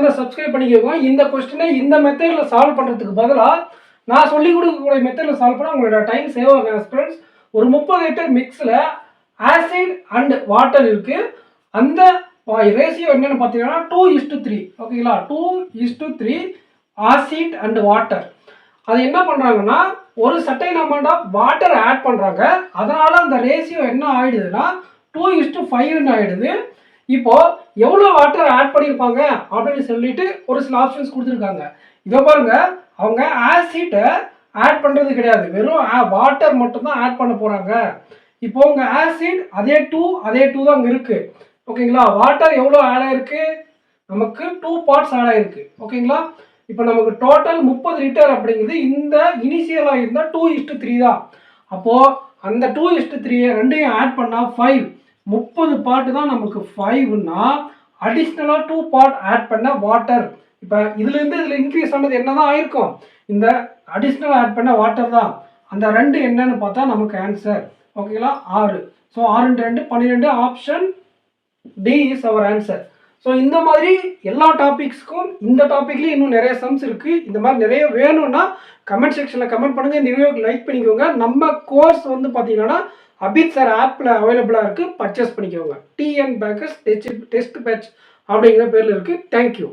சேனலை சப்ஸ்கிரைப் பண்ணிக்கோங்க. இந்த கொஸ்டினை இந்த மெத்தடில் சால்வ் பண்ணுறதுக்கு பதிலாக நான் சொல்லிக் கொடுக்கக்கூடிய மெத்தடில் சால்வ் பண்ணால் உங்களோட டைம் சேவ் ஆகும் ஃப்ரெண்ட்ஸ். ஒரு 30 லிட்டர் மிக்ஸில் ஆசிட் அண்ட் வாட்டர் இருக்குது. அந்த ரேஷியோ என்னென்னு பார்த்தீங்கன்னா 2:3. ஓகேங்களா, 2:3 ஆசிட் அண்ட் வாட்டர். அது என்ன பண்ணுறாங்கன்னா ஒரு certain amount of water add பண்ணுறாங்க. அதனால் அந்த ரேஷியோ என்ன ஆகிடுதுன்னா 2:5 ஆகிடுது. இப்போ எவ்வளோ வாட்டர் ஆட் பண்ணியிருப்பாங்க அப்படின்னு சொல்லிட்டு ஒரு சில ஆப்ஷன்ஸ் கொடுத்துருக்காங்க. இதை பாருங்க, அவங்க ஆசிட்டை ஆட் பண்ணுறது கிடையாது, வெறும் வாட்டர் மட்டும்தான் ஆட் பண்ண போகிறாங்க. இப்போ உங்க ஆசிட் அதே 2 தான் அங்கே இருக்குது. ஓகேங்களா, வாட்டர் எவ்வளோ ஆட் ஆயிருக்கு, நமக்கு 2 பார்ட்ஸ் ஆட் ஆயிருக்கு. ஓகேங்களா, இப்போ நமக்கு டோட்டல் 30 லிட்டர் அப்படிங்கிறது இந்த இனிஷியலாக இருந்தால் 2:3 தான். அப்போது அந்த 2:3 ரெண்டையும் ஆட் பண்ணால் 5, 30 பார்ட் தான் நமக்கு 5னா அடிஷ்னலாக 2 பார்ட் ஆட் பண்ண வாட்டர். இப்போ இதுலேருந்து இதில் இன்க்ரீஸ் ஆனது என்ன தான் ஆயிருக்கும், இந்த அடிஷ்னலாக ஆட் பண்ண வாட்டர் தான். அந்த 2 என்னன்னு பார்த்தா நமக்கு ஆன்சர். ஓகேங்களா, 6. So 6 × 2 12. Option D is our answer. So இந்த மாதிரி எல்லா டாபிக்ஸ்க்கும் இந்த டாப்பிக்லேயும் இன்னும் நிறைய சம்ஸ் இருக்குது. இந்த மாதிரி நிறைய வேணும்னா கமெண்ட் செக்ஷனில் கமெண்ட் பண்ணுங்கள். இந்த வீடியோக்கு லைக் பண்ணிக்கோங்க. நம்ம கோர்ஸ் வந்து பார்த்தீங்கன்னா அபித் சார் ஆப்பில் அவைலபிளாக இருக்குது, பர்ச்சேஸ் பண்ணிக்கோங்க. டிஎன் பேக்கர்ஸ் டெஸ்ட் பேட்ச் அப்படிங்கிற பேரில் இருக்குது. தேங்க்யூ.